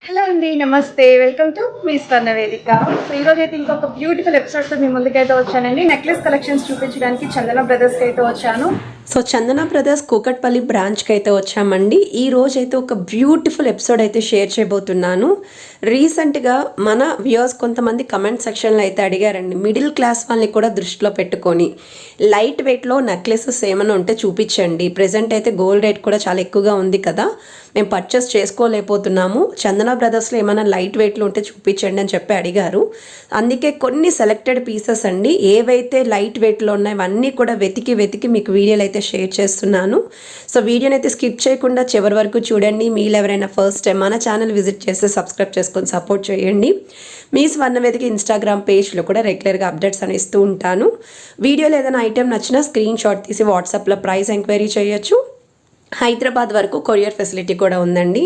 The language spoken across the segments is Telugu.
హలో అండి. నమస్తే. వెల్కమ్ టు మీ స్వర్ణ వేదిక. సో ఈరోజైతే ఇంకొక బ్యూటిఫుల్ ఎపిసోడ్తో మీ ముందుకైతే వచ్చానండి. నెక్లెస్ కలెక్షన్స్ చూపించడానికి చందన బ్రదర్స్కి అయితే వచ్చాను. సో చందన బ్రదర్స్ కూకట్పల్లి బ్రాంచ్కి అయితే వచ్చామండి. ఈ రోజు అయితే ఒక బ్యూటిఫుల్ ఎపిసోడ్ అయితే షేర్ చేయబోతున్నాను. రీసెంట్గా మన వ్యూవర్స్ కొంతమంది కమెంట్ సెక్షన్లో అయితే అడిగారండి, మిడిల్ క్లాస్ వాళ్ళని కూడా దృష్టిలో పెట్టుకొని లైట్ వెయిట్లో నెక్లెసెస్ ఏమైనా ఉంటే చూపించండి. ప్రెజెంట్ అయితే గోల్డ్ రేట్ కూడా చాలా ఎక్కువగా ఉంది కదా, మేము పర్చేస్ చేసుకోలేకపోతున్నాము, చందన బ్రదర్స్లో ఏమైనా లైట్ వెయిట్లో ఉంటే చూపించండి అని చెప్పి అడిగారు. అందుకే కొన్ని సెలెక్టెడ్ పీసెస్ అండి, ఏవైతే లైట్ వెయిట్లో ఉన్నాయో అవన్నీ కూడా వెతికి మీకు వీడియోలు అయితే షేర్ చేస్తున్నాను. సో వీడియోని అయితే స్కిప్ చేయకుండా చివరి వరకు చూడండి. మీరు ఎవరైనా ఫస్ట్ టైం మన ఛానల్ విజిట్ చేస్తే సబ్స్క్రైబ్ చేసుకొని సపోర్ట్ చేయండి. మీ స్వర్ణవేదిక ఇన్స్టాగ్రామ్ పేజ్లో కూడా రెగ్యులర్గా అప్డేట్స్ అని ఇస్తూ ఉంటాను. వీడియోలో ఏదైనా ఐటెం నచ్చినా స్క్రీన్ షాట్ తీసి వాట్సాప్లో ప్రైస్ ఎంక్వైరీ చేయొచ్చు. హైదరాబాద్ వరకు కొరియర్ ఫెసిలిటీ కూడా ఉందండి.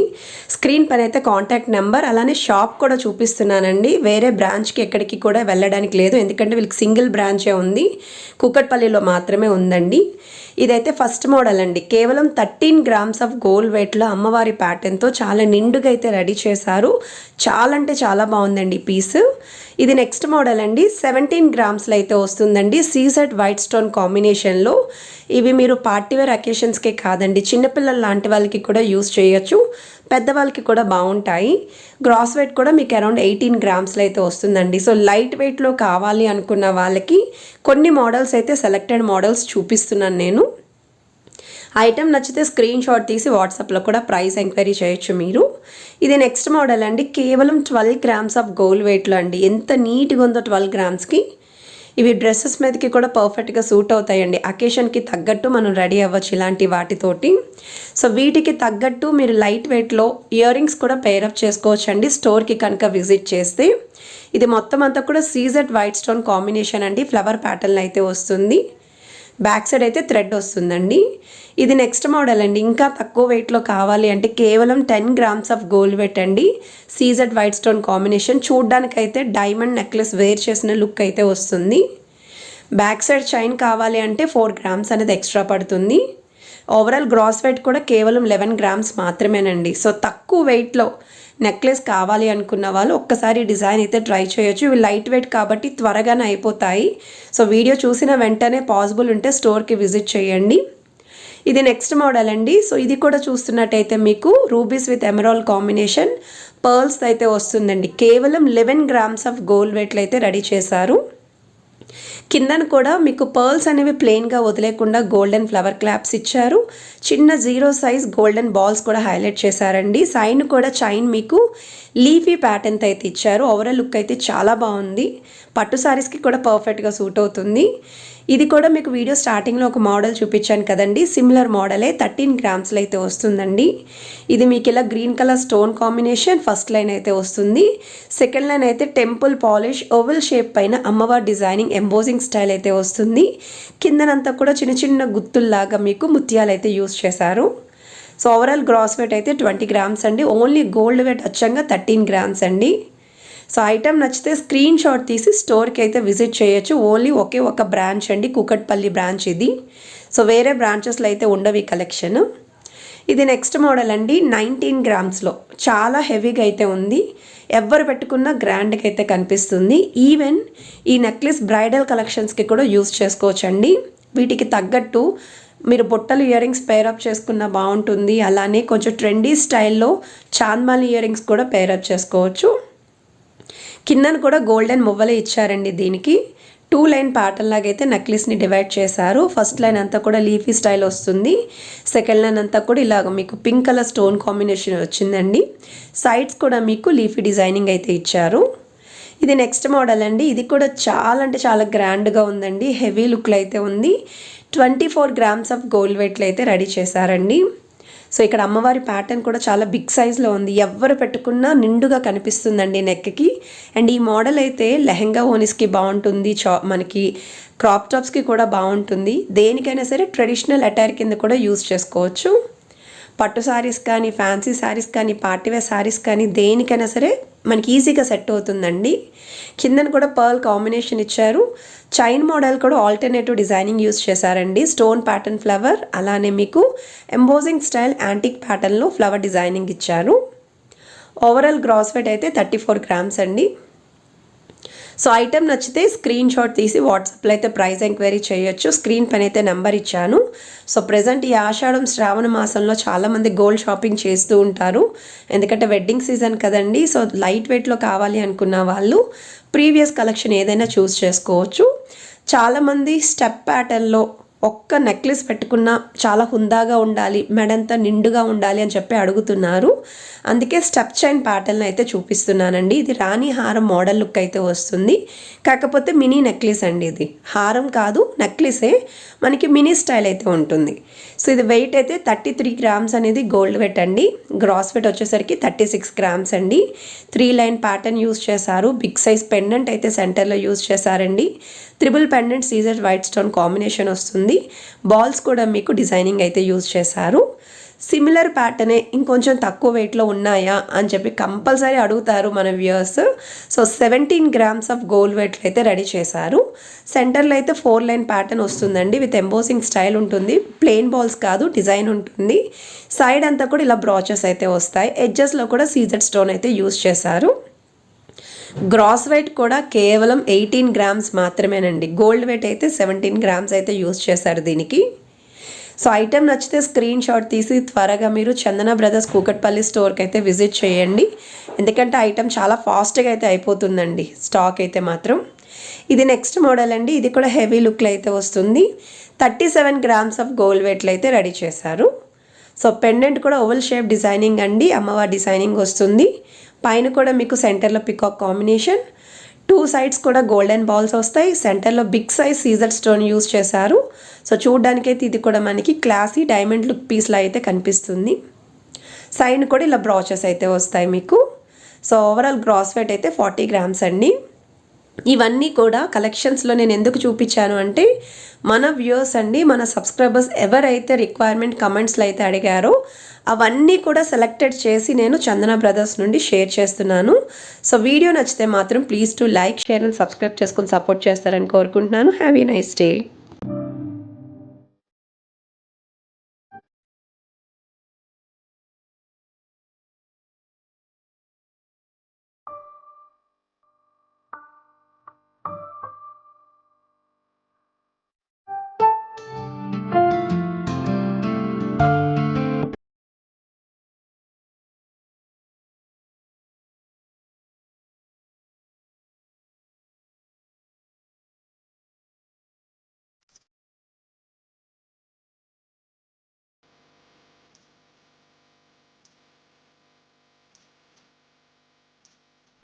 స్క్రీన్ పైన అయితే కాంటాక్ట్ నెంబర్ అలానే షాప్ కూడా చూపిస్తున్నానండి. వేరే బ్రాంచ్కి ఎక్కడికి కూడా వెళ్ళడానికి లేదు, ఎందుకంటే వీళ్ళకి సింగిల్ బ్రాంచే ఉంది, కూకట్పల్లిలో మాత్రమే ఉందండి. ఇదైతే ఫస్ట్ మోడల్ అండి. కేవలం 13 గ్రామ్స్ ఆఫ్ గోల్డ్ వెయిట్లో అమ్మవారి ప్యాటర్న్తో చాలా నిండుగా అయితే రెడీ చేశారు. చాలా అంటే చాలా బాగుందండి ఈ పీస్. ఇది నెక్స్ట్ మోడల్ అండి. 17 గ్రామ్స్లో అయితే వస్తుందండి. సీసెట్ వైట్ స్టోన్ కాంబినేషన్లో. ఇవి మీరు పార్టీవేర్ అకేషన్స్కే కాదండి, చిన్నపిల్లల లాంటి వాళ్ళకి కూడా యూస్ చేయొచ్చు, పెద్దవాళ్ళకి కూడా బాగుంటాయి. గ్రాస్ వెయిట్ కూడా మీకు అరౌండ్ 18 గ్రామ్స్లో అయితే వస్తుందండి. సో లైట్ వెయిట్లో కావాలి అనుకున్న వాళ్ళకి కొన్ని మోడల్స్ అయితే సెలెక్టెడ్ మోడల్స్ చూపిస్తున్నాను నేను. ఐటెం నచ్చితే స్క్రీన్ షాట్ తీసి వాట్సాప్లో కూడా ప్రైస్ ఎంక్వైరీ చేయొచ్చు మీరు. ఇది నెక్స్ట్ మోడల్ అండి. కేవలం 12 గ్రామ్స్ ఆఫ్ గోల్డ్ వెయిట్లో అండి. ఎంత నీట్గా ఉందో 12 గ్రామ్స్కి. ఇవి డ్రెస్సెస్ మీదకి కూడా పర్ఫెక్ట్గా సూట్ అవుతాయండి. అకేషన్కి తగ్గట్టు మనం రెడీ అవ్వచ్చు ఇలాంటి వాటితోటి. సో వీటికి తగ్గట్టు మీరు లైట్ వెయిట్లో ఇయర్ రింగ్స్ కూడా పేరప్ చేసుకోవచ్చు అండి, స్టోర్కి కనుక విజిట్ చేస్తే. ఇది మొత్తం అంతా కూడా సీజెడ్ వైట్ స్టోన్ కాంబినేషన్ అండి. ఫ్లవర్ ప్యాటర్న్ అయితే వస్తుంది. బ్యాక్ సైడ్ అయితే థ్రెడ్ వస్తుందండి. ఇది నెక్స్ట్ మోడల్ అండి. ఇంకా తక్కువ వెయిట్లో కావాలి అంటే కేవలం 10 గ్రామ్స్ ఆఫ్ గోల్డ్ వెయిట్ అండి. CZ white stone combination. చూడ్డానికైతే డైమండ్ నెక్లెస్ వేర్ చేసిన లుక్ అయితే వస్తుంది. బ్యాక్ సైడ్ చైన్ కావాలి అంటే 4 గ్రామ్స్ అనేది ఎక్స్ట్రా పడుతుంది. ఓవరాల్ గ్రాస్ వెయిట్ కూడా కేవలం 11 గ్రామ్స్ మాత్రమేనండి. సో తక్కువ వెయిట్లో నెక్లెస్ కావాలి అనుకున్న వాళ్ళు ఒక్కసారి డిజైన్ అయితే ట్రై చేయొచ్చు. ఇవి లైట్ వెయిట్ కాబట్టి త్వరగానే అయిపోతాయి. సో వీడియో చూసిన వెంటనే పాసిబుల్ ఉంటే స్టోర్కి విజిట్ చేయండి. ఇది నెక్స్ట్ మోడల్ అండి. సో ఇది కూడా చూస్తున్నట్టయితే మీకు rubies with emerald combination pearls అయితే వస్తుందండి. కేవలం 11 గ్రామ్స్ ఆఫ్ గోల్డ్ వెయిట్లో అయితే రెడీ చేశారు. కిందన కూడా మీకు పర్ల్స్ అనేవి ప్లెయిన్గా వదిలేకుండా గోల్డెన్ ఫ్లవర్ క్లాప్స్ ఇచ్చారు. చిన్న 0 సైజ్ గోల్డెన్ బాల్స్ కూడా హైలైట్ చేశారండి. సైన్ కూడా చైన్ మీకు లీఫీ ప్యాటర్న్తో అయితే ఇచ్చారు. ఓవరాల్ లుక్ అయితే చాలా బాగుంది. పట్టు సారీస్కి కూడా పర్ఫెక్ట్గా సూట్ అవుతుంది. ఇది కూడా మీకు వీడియో స్టార్టింగ్లో ఒక మోడల్ చూపించాను కదండి, సిమిలర్ మోడలే 13 గ్రామ్స్లో అయితే వస్తుందండి. ఇది మీకు ఇలా green colour stone combination first line అయితే వస్తుంది. సెకండ్ లైన్ అయితే టెంపుల్ పాలిష్ ఓవెల్ షేప్ పైన అమ్మవారి డిజైనింగ్ ఎంబోజింగ్ స్టైల్ అయితే వస్తుంది. కిందనంతా కూడా చిన్న చిన్న గుత్తుల్లాగా మీకు ముత్యాలు అయితే యూస్ చేశారు. సో ఓవరాల్ గ్రాస్ వెయిట్ అయితే 20 గ్రామ్స్ అండి. ఓన్లీ గోల్డ్ వెయిట్ అచ్చంగా 13 గ్రామ్స్ అండి. సో ఐటెం నచ్చితే స్క్రీన్ షాట్ తీసి స్టోర్కి అయితే విజిట్ చేయొచ్చు. ఓన్లీ ఒకే ఒక బ్రాంచ్ అండి, కూకట్పల్లి బ్రాంచ్ ఇది. సో వేరే బ్రాంచెస్లో అయితే ఉండవు ఈ కలెక్షన్. ఇది నెక్స్ట్ మోడల్ అండి. 19 గ్రామ్స్లో చాలా హెవీగా అయితే ఉంది. ఎవరు పెట్టుకున్న గ్రాండ్గా అయితే కనిపిస్తుంది. ఈవెన్ ఈ నెక్లెస్ బ్రైడల్ కలెక్షన్స్కి కూడా యూస్ చేసుకోవచ్చు అండి. వీటికి తగ్గట్టు మీరు బొట్టలు ఇయర్ రింగ్స్ పేరప్ చేసుకున్న బాగుంటుంది. అలానే కొంచెం ట్రెండీ స్టైల్లో చాంద్మాలి ఇయర్ రింగ్స్ కూడా పేరప్ చేసుకోవచ్చు. కిందను కూడా గోల్డెన్ మువ్వలే ఇచ్చారండి. దీనికి 2 లైన్ ప్యాటర్న్ లాగా అయితే నెక్లెస్ని డివైడ్ చేశారు. ఫస్ట్ లైన్ అంతా కూడా లీఫీ స్టైల్ వస్తుంది. సెకండ్ లైన్ అంతా కూడా ఇలాగ మీకు పింక్ కలర్ స్టోన్ కాంబినేషన్ వచ్చిందండి. సైడ్స్ కూడా మీకు లీఫీ డిజైనింగ్ అయితే ఇచ్చారు. ఇది నెక్స్ట్ మోడల్ అండి. ఇది కూడా చాలా అంటే చాలా గ్రాండ్గా ఉందండి. హెవీ లుక్లో అయితే ఉంది. 24 గ్రామ్స్ ఆఫ్ గోల్డ్ వెయిట్లో అయితే రెడీ చేశారండి. సో ఇక్కడ అమ్మవారి ప్యాటర్న్ కూడా చాలా బిగ్ సైజ్లో ఉంది. ఎవరు పెట్టుకున్నా నిండుగా కనిపిస్తుందండి నెక్కి. అండ్ ఈ మోడల్ అయితే లెహెంగా ఓనిస్కి బాగుంటుంది, మనకి క్రాప్ టాప్స్కి కూడా బాగుంటుంది. దేనికైనా సరే ట్రెడిషనల్ అటైర్ కింద కూడా యూజ్ చేసుకోవచ్చు. పట్టు శారీస్ కానీ, ఫ్యాన్సీ శారీస్ కానీ, పార్టీవేర్ శారీస్ కానీ దేనికైనా సరే మనకి ఈజీగా సెట్ అవుతుందండి. కిందన కూడా పర్ల్ కాంబినేషన్ ఇచ్చారు. చైన్ మోడల్ కూడా ఆల్టర్నేటివ్ డిజైనింగ్ యూస్ చేశారండి. స్టోన్ ప్యాటర్న్ ఫ్లవర్, అలానే మీకు ఎంబోజింగ్ స్టైల్ యాంటిక్ ప్యాటర్న్లో ఫ్లవర్ డిజైనింగ్ ఇచ్చారు. ఓవరాల్ గ్రాస్ వెయిట్ అయితే 34 గ్రామ్స్ అండి. సో ఐటెం నచ్చితే స్క్రీన్ షాట్ తీసి వాట్సాప్లో అయితే ప్రైస్ ఎంక్వైరీ చేయొచ్చు. స్క్రీన్ పైన అయితే నెంబర్ ఇచ్చాను. సో ప్రజెంట్ ఈ ఆషాఢం శ్రావణ మాసంలో చాలామంది గోల్డ్ షాపింగ్ చేస్తూ ఉంటారు, ఎందుకంటే వెడ్డింగ్ సీజన్ కదండి. సో లైట్ వెయిట్లో కావాలి అనుకున్న వాళ్ళు ప్రీవియస్ కలెక్షన్ ఏదైనా చూస్ చేసుకోవచ్చు. చాలామంది స్టెప్ ప్యాటర్న్లో ఒక్క నెక్లెస్ పెట్టుకున్నా చాలా హుందాగా ఉండాలి, మెడంతా నిండుగా ఉండాలి అని చెప్పి అడుగుతున్నారు. అందుకే స్టెప్ చైన్ ప్యాటర్న్ అయితే చూపిస్తున్నానండి. ఇది రాణి హారం మోడల్ లుక్ అయితే వస్తుంది, కాకపోతే మినీ నెక్లెస్ అండి. ఇది హారం కాదు, నెక్లెసే, మనకి మినీ స్టైల్ అయితే ఉంటుంది. సో ఇది వెయిట్ అయితే 33 గ్రామ్స్ అనేది గోల్డ్ వెయిట్ అండి. గ్రాస్ వెయిట్ వచ్చేసరికి 36 గ్రామ్స్ అండి. 3 లైన్ ప్యాటర్న్ యూస్ చేశారు. బిగ్ సైజ్ పెండెంట్ అయితే సెంటర్లో యూస్ చేశారండి. ట్రిపుల్ పెండెంట్ సీజర్ వైట్ స్టోన్ కాంబినేషన్ వస్తుంది. బాల్స్ కూడా మీకు డిజైనింగ్ అయితే యూజ్ చేశారు. సిమిలర్ ప్యాటర్నే ఇంకొంచెం తక్కువ వెయిట్లో ఉన్నాయా అని చెప్పి కంపల్సరీ అడుగుతారు మన viewers. So 17 grams of gold వెయిట్లో అయితే రెడీ చేశారు. సెంటర్లో అయితే 4 లైన్ ప్యాటర్న్ వస్తుందండి, విత్ ఎంబోసింగ్ స్టైల్ ఉంటుంది. ప్లెయిన్ బాల్స్ కాదు, డిజైన్ ఉంటుంది. సైడ్ అంతా కూడా ఇలా బ్రాచెస్ అయితే వస్తాయి. ఎడ్జెస్లో కూడా సీజర్ స్టోన్ అయితే యూజ్ చేశారు. గ్రాస్ వెయిట్ కూడా కేవలం 18 గ్రామ్స్ మాత్రమేనండి. గోల్డ్ వెయిట్ అయితే 17 గ్రామ్స్ అయితే యూజ్ చేశారు దీనికి. సో ఐటెం నచ్చితే స్క్రీన్ షాట్ తీసి త్వరగా మీరు చందన బ్రదర్స్ కూకట్పల్లి స్టోర్కి అయితే విజిట్ చేయండి, ఎందుకంటే ఐటెం చాలా ఫాస్ట్గా అయితే అయిపోతుందండి స్టాక్ అయితే మాత్రం. ఇది నెక్స్ట్ మోడల్ అండి. ఇది కూడా హెవీ లుక్లో అయితే వస్తుంది. 37 గ్రామ్స్ ఆఫ్ గోల్డ్ వెయిట్లో అయితే రెడీ చేశారు. సో పెండెంట్ కూడా ఓవల్ షేప్ డిజైనింగ్ అండి, అమ్మవారి డిజైనింగ్ వస్తుంది. పైన కూడా మీకు సెంటర్లో పికాక్ కాంబినేషన్, 2 సైడ్స్ కూడా గోల్డెన్ బాల్స్ వస్తాయి. సెంటర్లో బిగ్ సైజ్ సీజర్ స్టోన్ యూజ్ చేశారు. సో చూడడానికైతే ఇది కూడా మనకి క్లాసీ డైమండ్ లుక్ పీస్లా అయితే కనిపిస్తుంది. సైడ్ కూడా ఇలా బ్రాచెస్ అయితే వస్తాయి మీకు. సో ఓవరాల్ గ్రాస్ వెయిట్ అయితే 40 గ్రామ్స్ అండి. ఇవన్నీ కూడా కలెక్షన్స్లో నేను ఎందుకు చూపించాను అంటే, మన వ్యూయర్స్ అండి, మన సబ్స్క్రైబర్స్ ఎవరైతే రిక్వైర్మెంట్ కమెంట్స్లో అయితే అడిగారో అవన్నీ కూడా సెలెక్టెడ్ చేసి నేను చందన బ్రదర్స్ నుండి షేర్ చేస్తున్నాను. సో వీడియో నచ్చితే మాత్రం please to like, share and subscribe చేసుకొని సపోర్ట్ చేస్తారని కోరుకుంటున్నాను. Have a nice day.